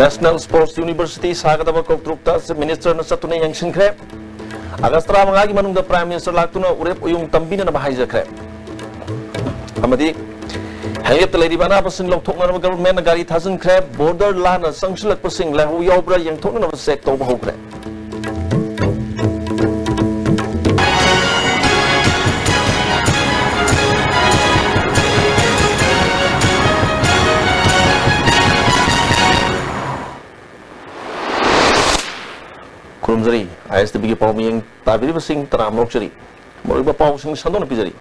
National Sports University sagadaba koktrukta Minister na satuna yang singkre Agastra mangagi manung da Prime Minister laktuna urep uyung tambina na bahaya kre amadi hangep teledi bana pasing lok thokna na government na gari thazin kre border la na sangsilak pasing lahu yobra yang thokna na sek to bahu kre Kurumjari, ISTB pau yang tabiri pasing teram lokjari, moriba pau sing sandon pijari.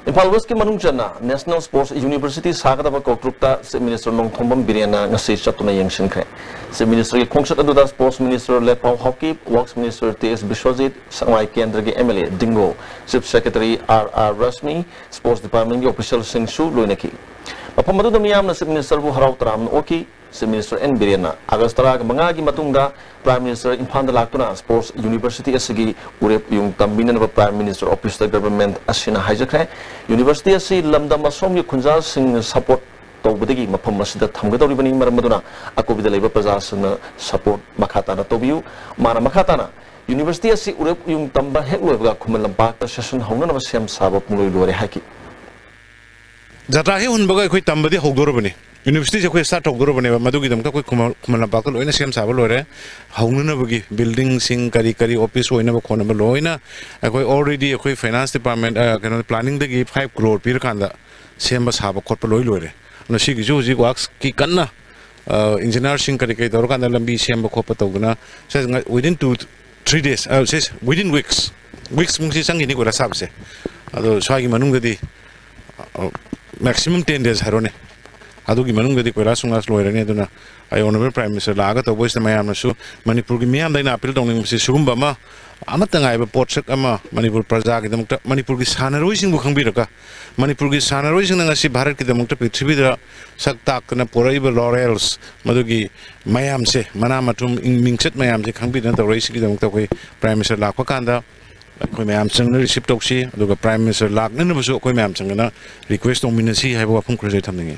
Impal West ki manungjana National Sports University sagadaba koktrukta se Minister Nong Thombam Biriana ngasi satuna yang singkre. Se Minister ki kongsat aduda Sports Minister Lepau Hockey, Works Minister TS Bishwajit, Sangwai Kendra ki MLA Dingo, Chief Secretary RR Rasmi, Sports Department ki official sing su loinaki. Mapamadu da miyam na se Minister bu harau teram oki. Si Minister N. Biriana, Agastara mangagi matungda Prime Minister Impanda Laktuna Sports University asigi urep yung tambina na Prime Minister Office of Government asina hijackre University asi lamda masom yu kunjal sing support tawbadagi mapam masida thamgadawribani maramaduna ako bidalaiba prajasana support makhatana tobiu mana makhatana University asi urep yung tamba hekloibaga khumalampak ta session hauna na siam saba puloi lore haki Jatahi unbaga koi tambadi hogdorobani University ko start hogdorobani madugi damta koi khumalampak loina siam saba lore hauna bagi building sing kari office hoina ba khona ba loina koi already koi finance department planning dagi 5 crore pir kanda siam ba saba khot loi lore no sigi ji works ki kanna engineer sing kari dor kanda lambi siam ba khop tawgna within 2-3 days says within weeks mungsi sangi ni ko ra sabse ado swagi manung gadi maximum 10 days harone adu gi manung gadi koira sungas loirane aduna ai honorable prime minister laga to boys mayam nasu manipur gi miyam daina appeal tongning si sugumba ma amata ngai ba potsak ama manipur praja gi damukta manipur gi sanaroi sing bu khangbiraka manipur gi sanaroi sing ngasi bharat gi damukta prithvi da sakta kana porai ba laurels madu gi mayam se mana matum mingset mayam se khangbi dan to reisi gi damukta koi prime minister lakwa kanda koi mayam chang receive toksi aduga prime minister lak na busu koi mayam chang na request nominacy haiba wafum krajai thamningi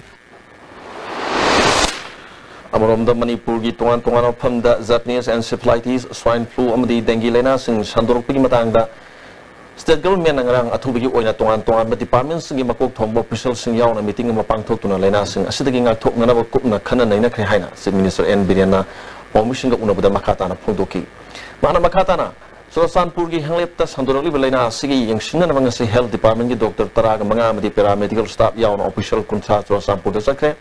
Amarom Manipur gi tongan of the Japanese encephalitis, swine flu, amadi dengue lena sing sandorok pigi matangda state government ngarang athubigi oina tongan ba departments gi makok thombo official sing yaw na meeting ma pangthok tuna lena sing asidagi ngak thok ngana ba kupna khana naina khre haina se minister N Biriana permission ga unabada makata na phongdoki mana makata na so sanpur gi hanglep ta sandorok li lena sigi yang sinna na ngasi health department gi doctor tara ga manga amadi paramedical staff yaw na official kuncha so sanpur da sakre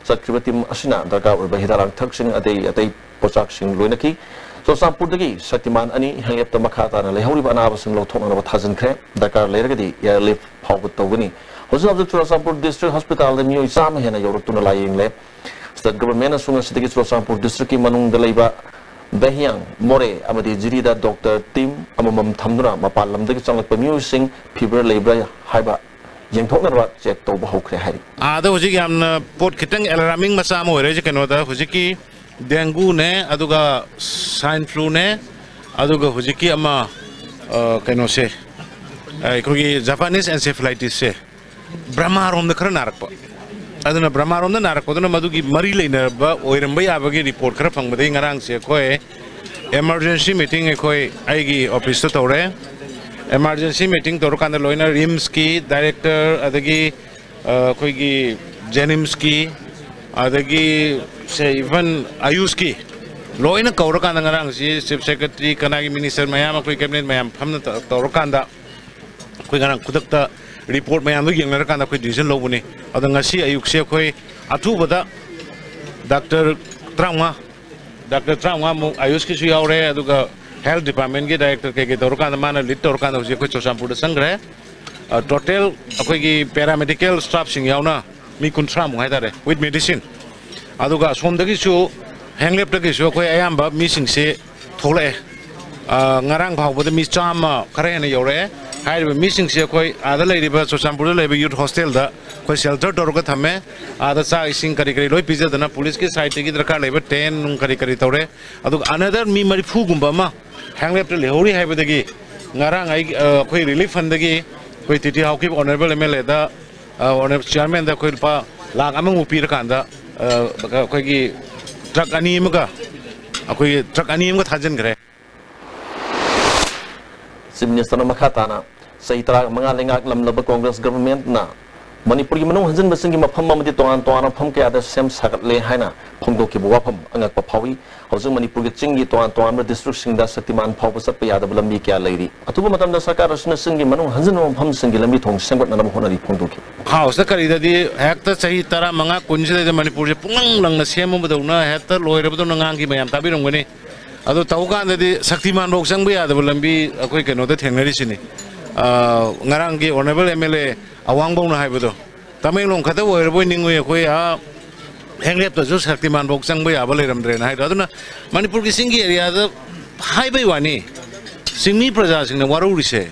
Sakribatim Asina, Daga, Bahidarang Tuxing, a day Posaksing Lunaki. So some Purdagi, Saktiman Ani, hang up the Makata and Lehori Banavas and Loton of Tazan Cre, Dakar Leragadi, Yar Lip, Howard Togani. Was of the Turasampur District Hospital, the new Sam Hena Yorotuna lying left. State government as soon as the Turasampur District Manung the Labor, Behiang, More, Amadi Jirida, Dr. Tim, Amam Tamdura, Mapalam, the Song of Amusing, People Labor, Hiba. Yang thok na check to ba hokre hari ada hojiki amna pot kitang alarming masa mo re keno da hojiki dengue ne aduga swine flu ne aduga hojiki ama keno se kogi Japanese encephalitis se brahmarom da khara narak pa aduna brahmarom da narak oduna madugi mari leina ba oiram ba yabagi report khara phang badai ngarang se khoi emergency meeting khoi aigi office to tore emergency meeting to rokanda loina rims ki director adagi koi gi jenims ki adagi say even ayus ki loina kaurokanda ngarang si chief secretary kanagi minister mayam koi cabinet mayam phamna to rokanda koi ngarang kudakta report mayam gi ngarkanda koi decision lobuni adanga si ayuk se koi athu bada doctor trauma mo ayus ki su yaure aduga health department ki director ke dorkan mana lead dorkan hoje ko chosampur da sangre total akoi gi paramedical staff sing yauna mi kuntra mu haidare with medicine aduga somdagi su hanglep dagi su koi ayamba mi sing se thole ngarang phau bod mi chama khare na yore haibe mi sing se koi ada lei riba chosampur da lei youth hostel da koi shelter dorga thame ada sa sing kari loi pizza dana police ki side ki darkar lei 10 nung kari tore aduga another mi mari phu gumba ma hanglep to lehori haibadagi ngarang ai koi relief fund dagi koi titi hauki honorable MLA da honorable chairman da koi pa lag amang upir kanda koi gi truck अनीमका अखोई truck अनीमका थाजन करे Chief Minister Makhatana सही तरह मंगा लेंगा लम्लब Congress government ना मणिपुर की मनुंग हंजन busing मफम ममदि तोंगान तोंगान फम के आदर सेम सागतले हाइना फोंदो की वाफम अंगक पफावी हौजु मणिपुर की चिंगी तोंगान तोंगान डिस्ट्रिक्ट सिंगदा शक्तिमान फाव सत्प यादब लंबी क्या लैरी अतुब मतम दा सरकार रसना सिंगी मनुंग हंजन मफम सिंगी लंबी थोंग सेंगत नम होनरी फोंदो की हां उस करीददी हेक्ट सही तरह मंगा कुंजले मणिपुर से पुंगंग लंगना सेम बदौना हेक्ट लोयरबदो नंगांग की मयाम ताबिरंगने अदो तौकानददी शक्तिमान रोग संग यादब लंबी अखोई केनोदा थेंगनरिसिनी ngarang ki honorable MLA awang bong na haibado tamenglong khata oirboy ningoi khoi a henglep to shaktiman bok changbai abale ramdre na haida aduna manipur ki singi area da haibai wani singmi praja singna waruri se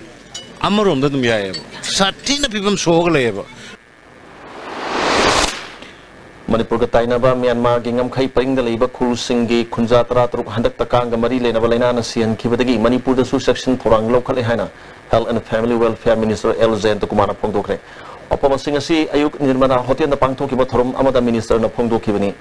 amarom da dum yae satina pibam sogleba Manipur का ताइनाबा Myanmar की ngam khai paring da leiba khuru singi khunja tara truk handak takang ga mari lena balena na sian khibadagi manipur da su section thorang lokhale haina Health and Family Welfare Minister Elzen to kumana phongdokre opama singa si ayuk nirmana hotel na pangthoki ba thorum amada minister na phongdoki bani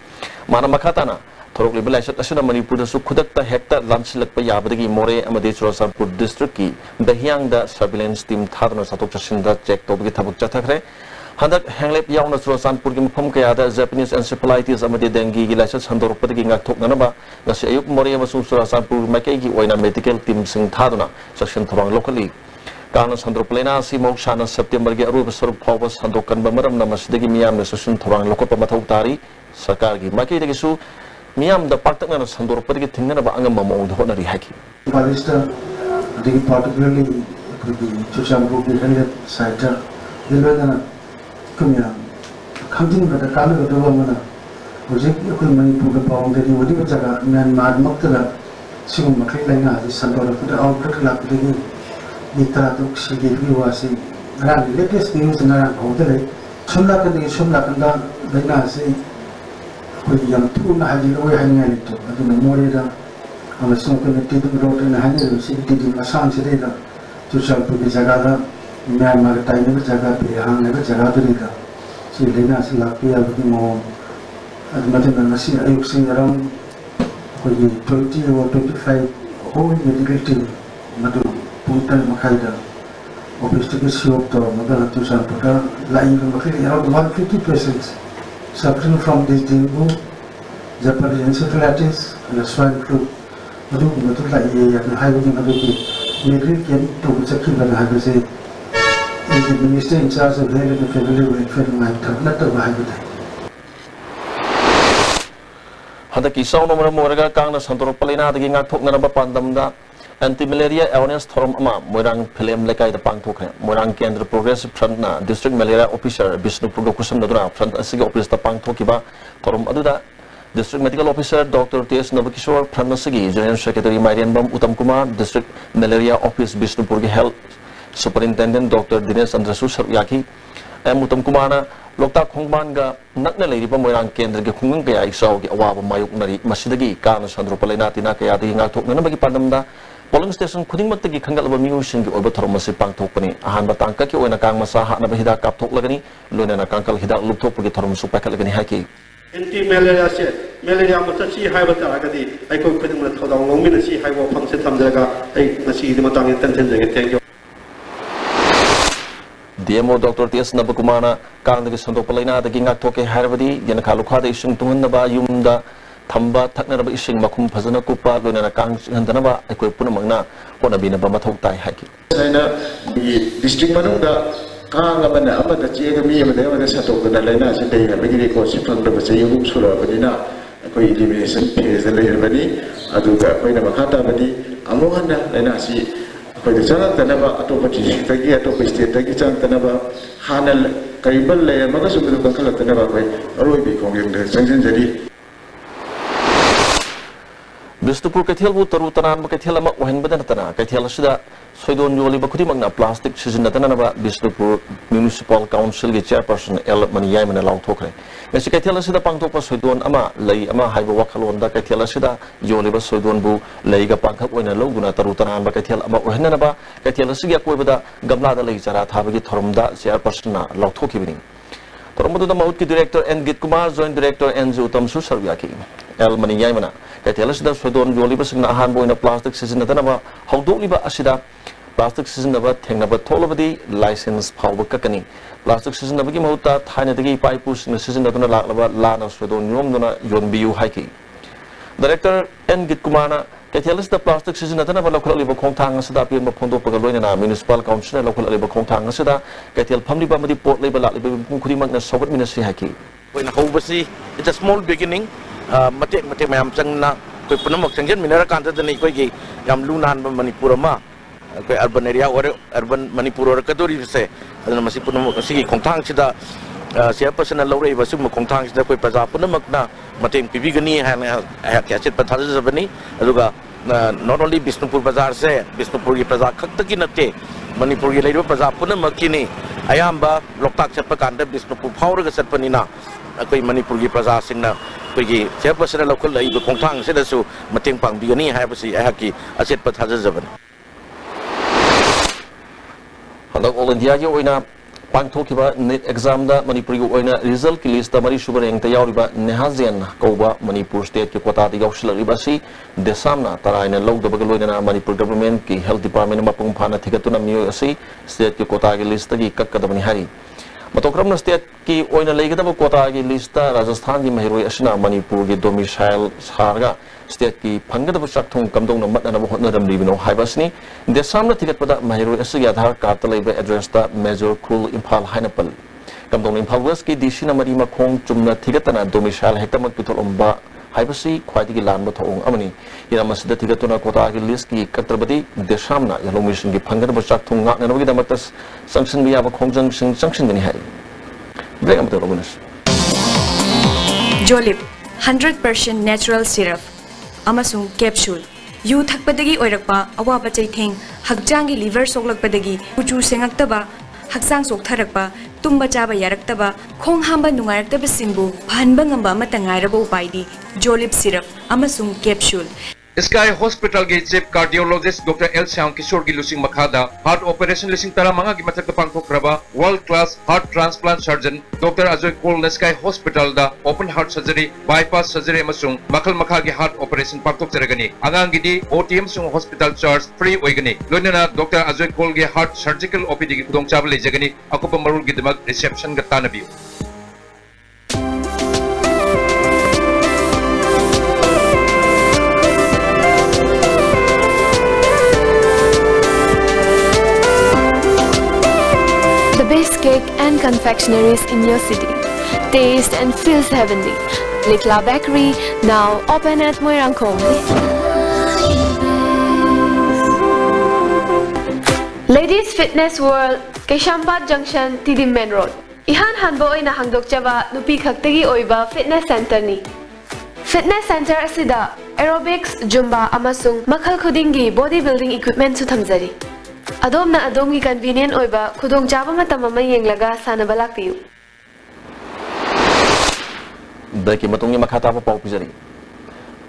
mana makhatana thorok le belai asuna manipur da su khudak ta hekta lansilak pa yabadagi more amade churasanpur district ki dahyang da surveillance team thadna satok chasin da check tobgi thabuk chathakre handak henglep yauna churasanpur ki mphom kaya da Japanese encephalitis amade dengue gi laisa sandor padagi ngak thok nana ba ngasi ayuk more amasung churasanpur makai gi oina medical team sing thadna section thorang locally Kana Sandro Plena si Moksana September ge aruba sarup phawbas handokan bamaram na masdagi miyam na susun thorang lokot mathau tari sarkar gi makai dagi su miyam da paktak na sandor padagi thingna ba angam mamong do na ri haki Palista the particularly the Chushambu Gilhele site Gilhele kumya khamdin ba da kalu do mana project ko mani puga pawng de wodi ba jaga Myanmar maktala sigum makai laina di sandor ko da outbreak la pudagi Mitra tuk sigiri wasi ran latest news na hodere sumla kan da daina se ko yam tu na haji lo ya hanya lito adu memori da ama sum ko ne tidu ro na hanya lo si tidu asan se da tu sal pu jaga da Myanmar tai ne jaga pe hang ne jaga de da si lena si la pe ya bu mo adu mate na si ayuk sing around ko 20 or 25 whole medical team madu Punta Makhaida obviously showed to Madana to Sampota lying on around 150 persons suffering from this dengue, Japanese encephalitis, and swine flu. Madu like a high wing of the Negri came to Sakila and have say the minister in charge of health and family welfare might not of Hagada. Hadaki sound of Moraga Kanga Sandro Palena, the King of Toknaba Pandamda. Anti-malaria awareness forum ama Moirang Philem Lekai the Pangtok, Moirang Kendra Progressive Front na District Malaria Officer Vishnu Pugakusam Naduna Front Asiga Office the Pangtokiba, Forum Aduda, District Medical Officer Dr. T.S. Navakishore, Pranasigi, General Secretary Marian Bam Uttam Kumar, District Malaria Office Vishnu Purgi Health, Superintendent Dr. Dinesh Andrasu Saryaki, and Uttam Kumana, Lokta Kongmanga, Nakna Lady Moirang Kendra Kunga Isao, Awaba Mayuk Nari, Masidagi, Kana Sandro Palena, Tinaka, the Natok, Nanabaki Pandamda. Polling station kuding matagi kangal ba music gi oba thorom si pangthok pani ahan ba tangka ki oina kang masa ha na ba hida kap thok lagani lona na kangkal hida lup thok gi thorom su pakal lagani haki anti malaria se malaria mata si hai ba ta gadi ai ko kuding na thodang long min si hai bo phang se tham jaga ai nasi di matang tan tan jaga thank you DMO Dr. T.S. Nabakumana kang dagi sandok palaina dagi ngak thoke harbadi yana khalu khada isung tungan na ba yumda Thamba Takna Ishing Makum Pazana Kupa, Luna Kang Handanaba, a quick Punamana, one of Binaba Matai Haki. The district Manuda, Kangamana, Amada Chiagami, and they were set over the Lena, and they have a course from the Vasayum Sura, Badina, a quick division, is the later Badi, Aduga, Pena Makata Badi, Amohana, Lenasi, for the Sana Tanaba, Atopati, Taki, Atopasti, Taki Tanaba, Hanel, Karibal, Magasu, Kankala Tanaba, or will be congregate the Sanction Jadi. Bisnupur Kathil Tarutan Kathilama when Badanatana, Kathila Sida, Soidon Yoli Bakutimagna, plastic season Natanaba, Bisnupur Municipal Council Chairperson El Maniam and Along Tokre. Mesicatella Sida Pangtopa Soidon Ama, Lay Ama Haiba Wakalonda, Katila Sida, Yoliba Soidon Bu, Layga Panka when a Loguna Tarutan Bakatil Ama Henaba, Katila Siga Quibada, Gamlada Lazara, Havagi Torumda, Chairperson, Lautoki. Tormudu Mauki Director and Git Kumar, Joint Director and Zutam Susarviaki. L Maniyamana. Katelis the Sodon Yolibus in Ahan Boy in a plastic season at Anava, how do live Asida, plastic season of a Tenaba Tolabadi, license power Kakani. Plastic season of Gimota, Tiny the Pipus in the season of Lana Sodon Yomdona Yonbiu Hiki. Director N. Gitkumana. Katelis the plastic season at another local labor Kontang Sada Pima Pondo Pagaloina, Municipal Council, local labor Kontang Sada, Katel Pamdi Bamadi Port Labor Kudimak, Soviet Ministry Haki. When overseas, it's a small beginning. Matem Sangna, Punamak Sanjan, Minera Kanta, the Nikogi, Yam Lunan, Manipurama, urban area or urban Manipur or Katuri say, and the Masipunamasi Kontang Sida, Sia personal low rate, Basum Kontang, the Pazapunamakna, Matem Pivigani, and Catchet Patas of Bani, Aluga. Not only Bisnupur Bazaar say, Bisnupuri Plaza Katakinate, Manipuri Lady Plaza Punamakini, Ayamba, Lokak Chapakanda, Bisnupur Power Sapanina, a Manipuri Plaza Sina, Pigi, Chairperson local labor Kontang, said so, Mating Pang Bigani, Habasi, Ahaki, I said Patazavan. Hello, all India, you in Pang Tokiba, net exam da Manipuri Oina result list the Mari Subarang Tayariba Nehazian, Koba, Manipur State Kota, the Yoshila Ribasi, the Samna, Taraina, Log the Bagaloina, Manipur government, Ki Health Department, Mapumpana, Tikatuna, Musi, State Kota list, the Kakadamani Hari. Matokram State Ki Oina Legataba Kota lista, Rajasthan, Mahiri Ashina, Manipur, Domicile Sarga, State Ki Pangada Shaktung, Kamdong, and Abonadam Livino, Hibasni, the Samna ticket for that Mahiri Asiadhar, Carta Labor address that Major Cool Impal Hinapal. Kamdong Impalwaski, Dishina Marima Kong, Jumna Tigatana, Domicile Hetamak Pitolomba, Hibasi, Quatiki Land Batong, Amani, Yamas the Tigatuna Kota Liski, Katrabadi, the Shamna, Yalumission, Pangada Shaktung, and with the Matas, sanction we have a conjunction sanction in Hari. Bring up the Romanis. Jolip, 100% natural syrup. Amasung capsule. You thakpadagi oirakpa, awaba chaitheng, hakjangi liver soglakpadagi, uchu sengaktaba, haksang soktarakpa, tumba chaba yaraktaba, khong hamba nungairaktaba singbu, phanba ngamba matangairaba upaidi, Jolip syrup, amasung capsule. Sky Hospital Gate Chief Cardiologist Dr. L. Siang Kishore Gilusing Makhada, Heart Operation Lising Tara Manga Gimatak Pangkok Raba, World Class Heart Transplant Surgeon Dr. Azoy Kol Sky Hospital da Open Heart Surgery, Bypass Surgery Masung, Makal Makhagi Heart Operation Pangkok Jaragani, Angangidi, OTM Sung Hospital Charge Free Oigani, Lunana Dr. Azoy Kol Ge Heart Surgical OPD Kudong Chabale Jagani, Akupa Marul Gidamag Reception Gatanabi. Best cake and confectionaries in your city. Taste and feels heavenly. Likla Bakery, now open at Moirangkong. Ladies Fitness World, Keshambat Junction, Tidim Main Road. Ihan hanbo ina hangdok chaba nupi khaktagi oiba fitness center ni. Fitness center asida aerobics, zumba amasung makhal khudingi bodybuilding equipment su thamjari. Adom na adom ki convenient oiba khudong chaba matam ama yenglaga sanaba lakpiu. Daki matungi makhata pa pau pijari.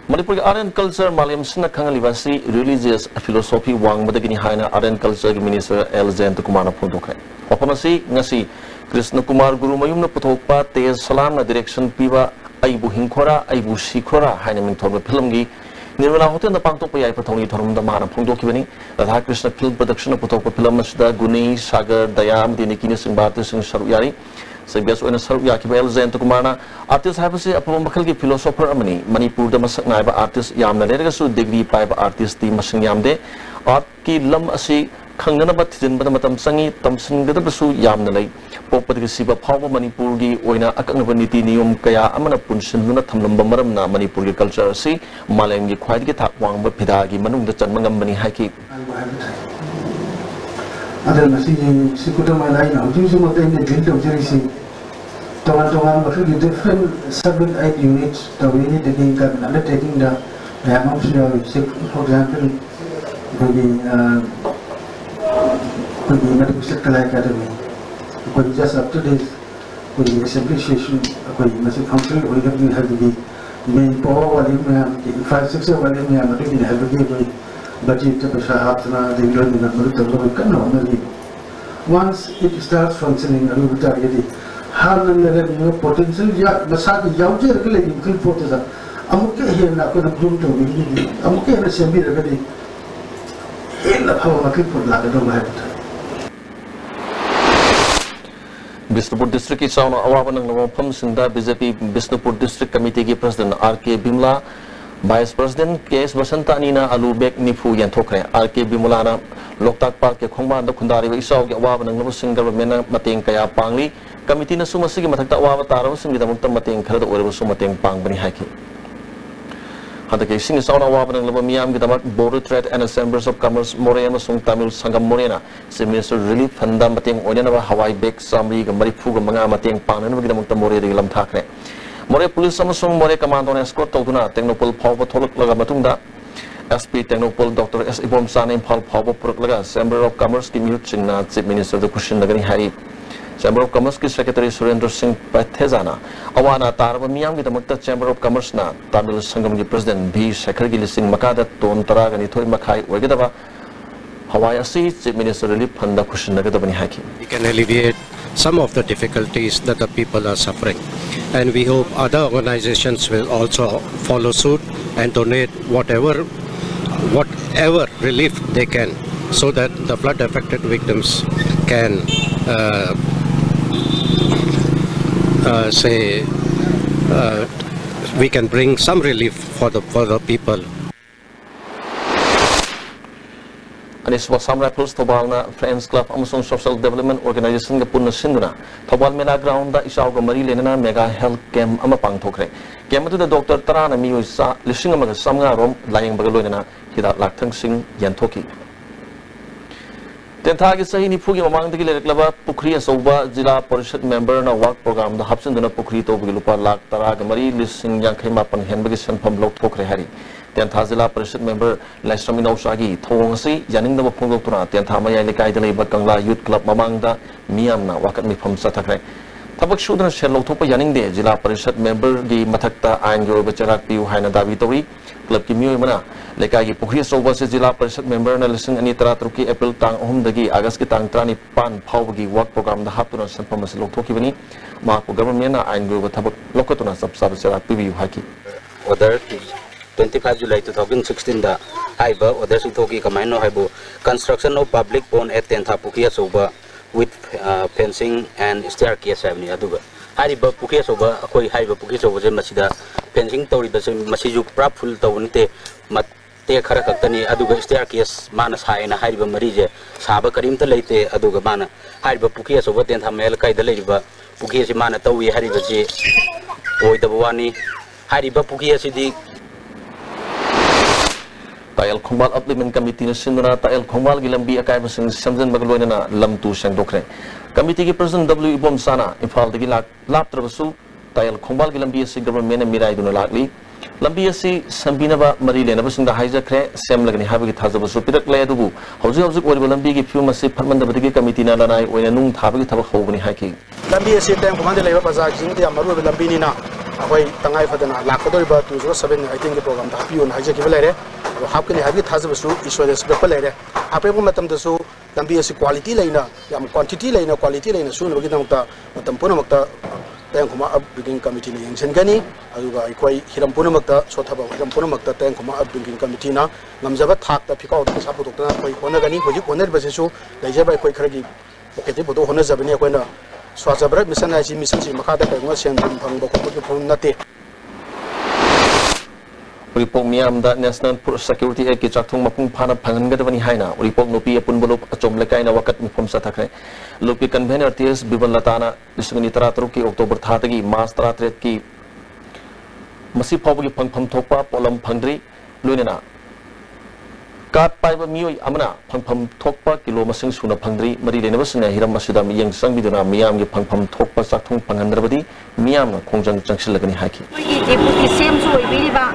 Manipur art and culture Malayam sina khangalibasi religious philosophy wang madagini haina art and culture minister L. Kumar Pundokai. Opanasi ngasi Krishna Kumar Guru Mayum na puthokpa te salam na direction piba aibu hingkhora aibu sikhora haina mingthorba film gi Nirmala Hotel the Pangtok Payai Patoni Torum the Mana Punto Kibani, Radha Krishna Film Production of Potoko Pilamashda, Guni, Sagar, Dayam, the Nikinis and Bartis and Saruyari, Sabias when a Saruyaki Zentokumana, artists have a say upon Makalgi philosopher Amani, Manipur the Masaknaiba artist Yam Naregasu, degree pipe artist the Masanyamde, Art Ki Lam Asi, Kanganabat in Badamatam Sangi, Thompson Gadabasu Yam Nalay, Popa Siba Power Manipurgi, Oina Akanganiti Nium Kaya Amana Punshin Luna Tamlamba Maramna Manipuri culture si Malangi quite get up one but Pidagi Manung the Chanmangam Mani Haki. Other messaging Sikuta Malay now, do some of them the guilt of Jersey. Toman was really different 7-8 units, the way the king can undertaking the for example, the Medical Academy. But just after this, with the assembly session, with the council, we have the main power, 5-6 volume, budget to the once it starts functioning, a little bit potential, Masaki Yauja, amuke hena ko na group to bi amuke na sembi da kadi hena phawa makli pur la do mai Bisnupur District ki sauna awaban ng namapam sinda BJP Bisnupur District Committee ki President RK Bimla Vice President KS Basanta Nina Alubek Nifu yan thokre RK Bimla na Loktak Park ke khongba da khundari ba isaw ke awaban ng namapam government na mateng kaya pangli committee na sumasigi mathakta awaba taraw singi da mukta mateng khara da ore ba sumateng pang bani haiki hada ke singi sauna awaban ng laba miyam ki damat Border Trade and Chambers of Commerce More amasung Tamil Sangam Morena si Minister Relief Fanda mateng onya na ba Hawaii Bek Samri ga marifu ga mga mateng pang na ba mukta More de lam thakre More Police amasung More Commando na escort tawduna Technopol phawa tholak laga matungda SP Technopol Dr. S. Ibom Sanim Paul phawa purak laga Chamber of Commerce ki miyut chingna Chief Minister da question lagani hari Chamber of Commerce ki Secretary Surendra Singh Pathezana awana tarba miyam ki damakta Chamber of Commerce na Tamil Sangam ki President B. Shekhar ki lising makada ton tara gani thoi makhai oigedaba Hawaii asi Chief Minister Relief Fanda question nagadabani haki we can alleviate some of the difficulties that the people are suffering, and we hope other organizations will also follow suit and donate whatever relief they can, so that the flood affected victims can we can bring some relief for the people. Anis Wasam Rifles Thobalna Friends Club amasung Social Development Organization ga punna sinduna Thobal Mela Ground da isaw ga mari lenana mega health camp ama pangthokre camp atu da Dr. Tarana miyoi sa lising ama ga samnga rom laying bagaloina hidak lakthang sing yanthoki Tentha ki sahi nifu ki mamang dagi leklaba Pukri asoba Jila Parishad member na work program da hapsinduna Pukri to bagi lupa lak tara ga mari lising yang khaima pan hen bagi sanpham lok thokre hari Tentha Jila Parishad member Laisrami Nausagi thong si yaning da phong lok tuna Tentha maya lekai da leiba Kangla Youth Club mamang da miyam na wakat mi pham sathakre Tabak shudana share lok thopa yaning de Jila Parishad member gi mathakta ain jo bacharak piu haina dabi tori club ki miyoi mana lekai gi Pukri asoba se Jila Parishad member na lising ani tara truki April tang 3 dagi August ki tang 3 pan phawgi work program da haptuna sanpham se lok thoki bani ma ko government na ain jo thabak lokotuna sab sab charak piu haki order 25 July 2016 da haiba order suthoki kamaino haibo construction of public pond at Tentha Pukri asoba with fencing and staircase avni aduga hariba Pukri asoba akoi haiba Pukri asoba je masida fencing tawri ba se masiju prap full tawunte mat te khara kaktani aduga staircase mana saina hariba marije saba karimta leite aduga mana hariba Pukri asoba Tentha mel kai da leiba Pukri si mana tawi hariba je oidabwani hariba Pukri asidi Tayal Khongbal Upliftment Committee na sinduna Tayal Khongbal gi lambi akai basing samjan bagloina na lamtu sang dokre committee ki president W Ibom Sana Imphal dagi lap trabasu Tayal Khongbal gi lambi asi government na mirai duna lakli lambi asi sambina ba mari lena basing da haija kre sem lagni habi gi thaja basu pirak le dubu hauji hauji ori lambi gi fiu masi pharmanda badagi committee na lanai oina nung thabagi thabak hobani haki lambi asi tem komande leiba baza jing dia maru lambi ni na akoi tangai fadana lakadoi ba 2017 के program da pion haija ki balere hapkani habi thajabasu iswade sbepal lere apebu matam dasu lambi asi quality leina yam quantity leina quality leina su nabagi namta matam puna makta tang khoma up bringing committee ne yengsen gani aduga ikoi hiram puna makta sothaba hiram puna makta tang khoma up bringing committee na ngamjaba thak ta phikau ta sapu dokta koi hona gani hoji honer basesu leijaba koi kharagi poketi bodo hona jabani koi na swajabra mission ai mission si makada kai ngo sen thum phang bokko ki phum nate Report miyam da National Security Act ki chakthung mapung phana phangan gadawani haina report nopi apun bolop achom lekai na wakat mifom sathakre lopi convener TS Biban Latana lisingani taratru ki October thatagi March 33 ki masi phawgi phangpham thokpa polam phangdri loinena kat paiba miyoi amana phangpham thokpa kilo masing suna phangdri mari lenaba sina hiram masida miyang sangbiduna miyam gi phangpham thokpa chakthung phangandrabadi miyam na khongjang changsilagani haki deputy sem so ibiliba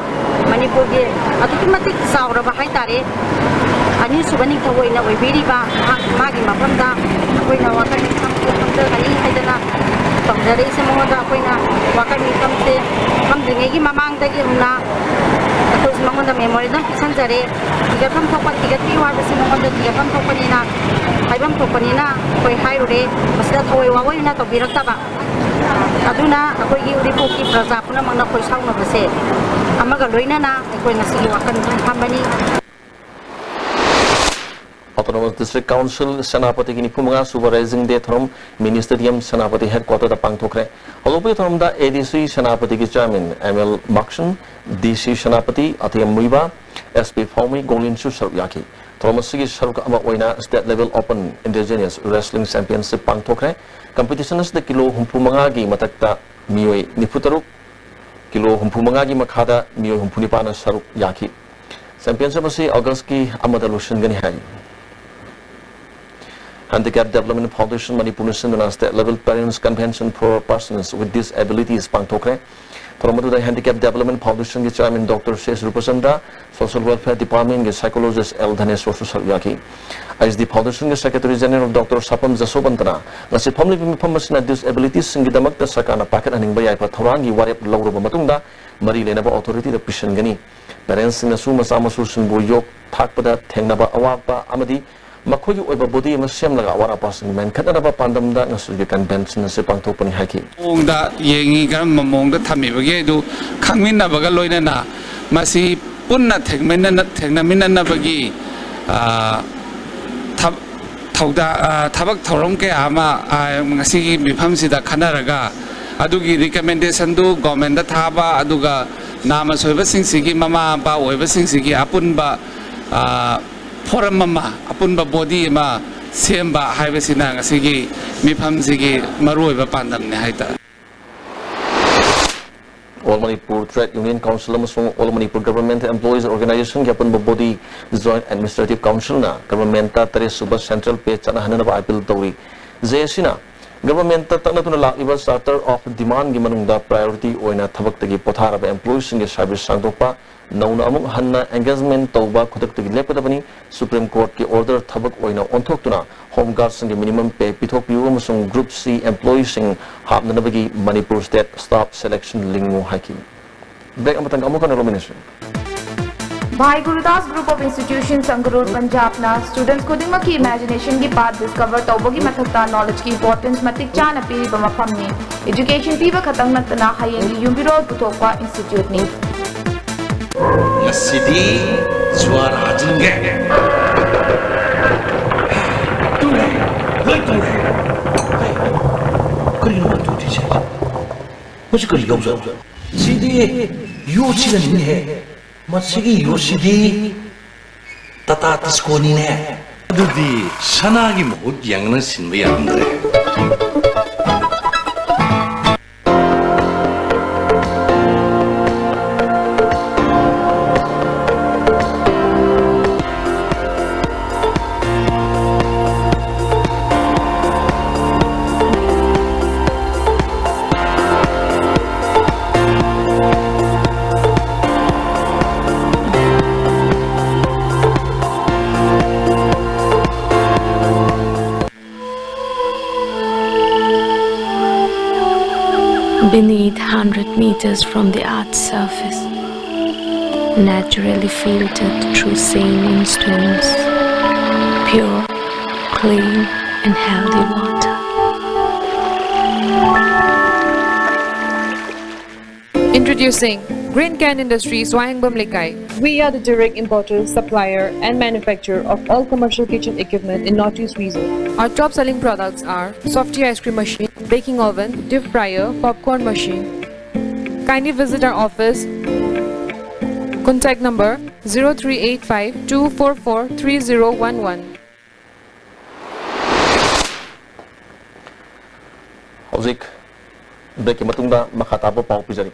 Manipur ge automatic saura ba hai tare ani subani thawai na oibiriba magi mapamda koina wakar kamda ani haidana pamdare se moda koina wakar kamte kamdinge gi mamang dagi una ko mangonda memory dam pisan jare tiga kam thokpa tiga pi war se mongonda tiga kam thokpani na haibam thokpani na koi hairure masda thawai wawai na to biraktaba aduna akoi gi uri poki praja puna mangna khoi sauna base amaga loina na akoi ngasi wakan thambani. Autonomous District Council Senapati kini pumunga suba raising day thorom mini stadium Senapati headquarter da pangthokre. Olopi thorom da ADC Senapati ki chairman ML Makshan, DC Senapati Atiyam Muiba, SP Fomi Golin Su Saryaki. Thorom sigi saruk ama oina state level open indigenous wrestling championship pangthokre. Competition is the kilo humpumanga gi matakta mioi nifutaruk kilo humpumanga gi makhada mioi humpunipana saruk yaki. Championship asi August ki amada lushan gani hai. Handicap Development Foundation Manipuri State Level Parents Convention for Persons with Disabilities Pangtokre. From the Handicap Development Foundation Chairman Dr. Shesh Rupasandra, Social Welfare Department Psychologist L. Dhanesh Saryaki. As the Foundation Secretary General Dr. Sapam Jasobantana, Nasi Family Information Disabilities Singidamak the Sakana Packet and Ingbaya Patharangi Warep Laura Matunda, Marie Lenaba Authority the Pishangani. Parents in the Suma Samasusun Buyok, Takpada, Tengnaba Awapa, Amadi. Makoy oiba body masem laga wara pasang men kada ba pandam da ngasugi convention se pangthok pani haki ongda yengi gan mamongda thami bage du khangmin na baga loina na masi punna thegnamin na bagi thabak thorom ke ama ngasi mifam sida khanaraga adugi recommendation du government da thaba aduga nama soiba singsigi mama ba oiba singsigi apunba forum mama apunba body ma semba haibasina ngasigi mifam sigi maruiba pandam ne haita. All Manipur Trade Union Council amasung All Manipur Government Employees Organization ki apunba body Joint Administrative Council na government ta tare suba central page chana hanana ba appeal tawri jesina government ta takna tuna lakiba charter of demand gi manungda priority oina thabak tagi pothara ba employees ngi service sangdokpa nauna amuk hanna engagement tauba khudak tagi lepadabani Supreme Court ki order thabak oina onthok Home Guards ngi minimum pay pithok piu amasung Group C employees sing hapna bagi Manipur State Staff Selection lingu haki break amatang amukan nomination Bhai Gurudas Group of Institutions Sangarur Punjab na students kudima ki imagination ki path discover taubogi mathakta knowledge ki importance matik chana piri ba mafam ni education piba khatang natna hayengi yumbiro puthokwa institute ni Ngasidi suara jengge tule lai tule kari no tu ti sai musi kari gau sa sidi yo chiga ni he masigi yo sidi tata tiskoni ne adudi sanagi mohut yang nang sinba yamdre Beneath 100 meters from the Earth's surface, naturally filtered through saline stones, pure, clean and healthy water. Introducing Green Can Industries Wahangbam Lekai. We are the direct importer, supplier and manufacturer of all commercial kitchen equipment in Northeast region. Our top selling products are softy ice cream machine, baking oven, deep fryer, popcorn machine. Kindly visit our office. Contact number 0385 244 3011. Hauzik break matungda makatabo pau pijari.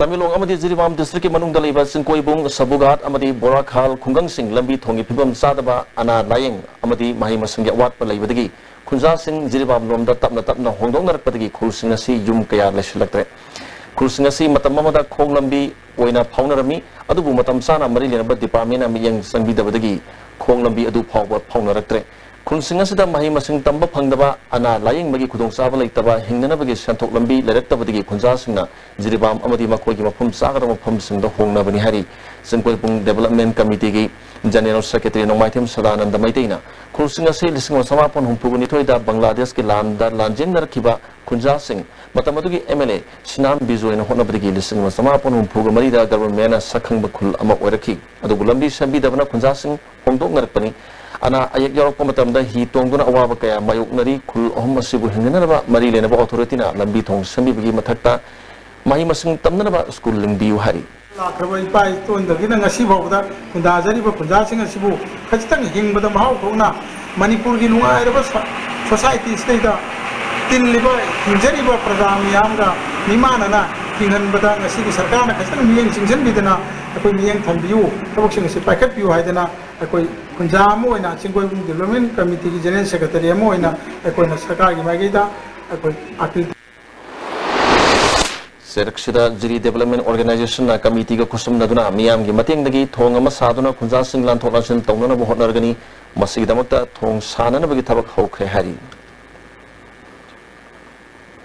Tamilong amadi Jiribam district manung daliba singkoibung sabugat amadi borakhal khungang sing lambi thongi phibam sadaba ana layeng amadi mahi masang wat pa laibadagi khunja sing Jiribam lomda tapna hongdong narakpadagi khulsing asi yum kaya lesilaktre khulsing asi matam amada khong lambi oina phaunarami adubu matam sana mari lenaba department ami yang sangbidabadagi khong lambi adu phaunaraktre khulsing asida mahi masing tamba phangdaba ana layeng magi khudong saba laitaba hingnana bagi santhok lambi leraktabadagi khunja singna Jiribam amadi makhoi gi mafum sagara mafum singda hongna bani hari Singkoipung Development Committee gi General Secretary Nongmaitem Sadananda Maitena Kursinga se lising samapon humpuguni thoida Bangladesh ki landa lanjing narkiba Kunja Singh Matamadugi MLA Sinam Bizu in Honabri lising samapon humpuga Marida government Sakang Bakul Ama Weraki Adugulambi Sambi Davana Kunja Singh Hongdong Narpani Ana ayak yorok pamatamda hi tongduna awaba kaya mayok nari kul ohum masibu hinganaba mari lenaba authority na lambi thong sambi bagi mathakta mahi masing tamnaba school lingbiu hari lakraba ipai tondagi na ngasi bawda kunda jari ba kunda sing asibu khachitang hingbada mahau khona manipur gi lungai raba society state tin liba hinjari ba program yamga nimana na hingan bada ngasi gi sarkar na khachitang miyeng singjan bidana akoi miyeng thambiu tabok sing si packet biu haidana akoi Kunja moina Chingoi Development Committee ki General Secretary moina ekoi na sarkar gi magida ekoi appeal Serakshida Jiri Development Organization na committee ga kusum naduna miyam gi mateng dagi thong ama saduna Kunja Singh lan thonasin tongna bo honargani masigidamakta thong sanana bagi thabak hokhe hari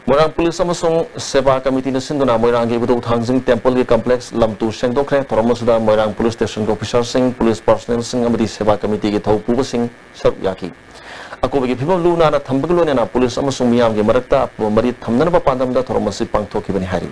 Moirang Police amasung Seva Committee na sinduna Moirang gi budu thangjing temple gi complex lamtu sengdokre thoramasuda Moirang Police Station officer sing police personnel sing amadi Seva Committee gi thaupu sing saruk yaki akobe gi phibam luna na thambaglo na police amasung miyam gi marakta mari thamnana ba pandamda thoramasi pangthoki bani hari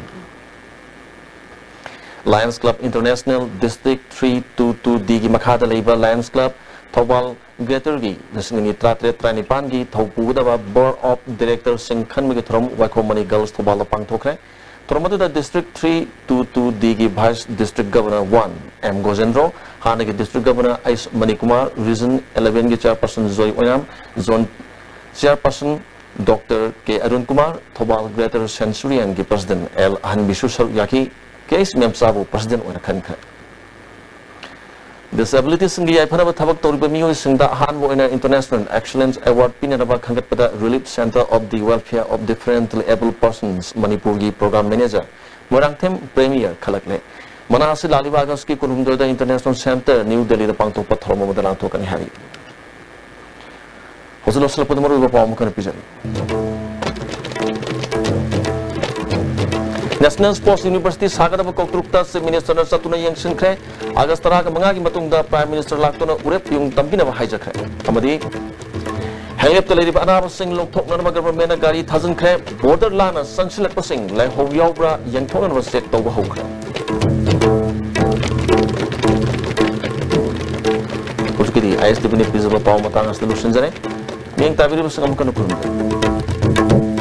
Lions Club International District 322D gi makhada leiba Lions Club Thobal Greater gi nasingni tratre tranipan gi thaupu da board of director sing khan mi throm wakomani girls thobal pangthokre thormatu da district 322D gi vice district governor 1 M Gojendro hana gi district governor Ais Manikumar region 11 gi chairperson Joy Oyam zone chairperson Dr. K Arun Kumar Thobal Greater Centurion gi president L Han Bisu Yaki case memsabu president ona khan kha Disability Singi Ipana Tabak Toribamio Sinda Hanbo in International Excellence Award Pinaba Kangatpada Relief Center of the Welfare of Differently Able Persons Manipuri Program Manager Morangtem Premier Kalakle Manasi Lalivagaski Kurumdo the International Center New Delhi the Pangto Patromo Madalan Tokan Hari Hosalosla Pudamu Pamukan Pizari National Sports University Sagada Kokrukta Minister Satuna Yang Sinkre, Agastara Mangagi Matunda Prime Minister Latuna Urep Yung Tambina Hijakre. Amadi Hang up the lady Anava Sing Lok Toknama Government Gari Tazan Kre, Borderland Sunshine Sing, like Hovyobra, Yang Togan was set over Hokre. Puskidi, I estimate visible power Matanga solutions. Yang Tavi was some kind of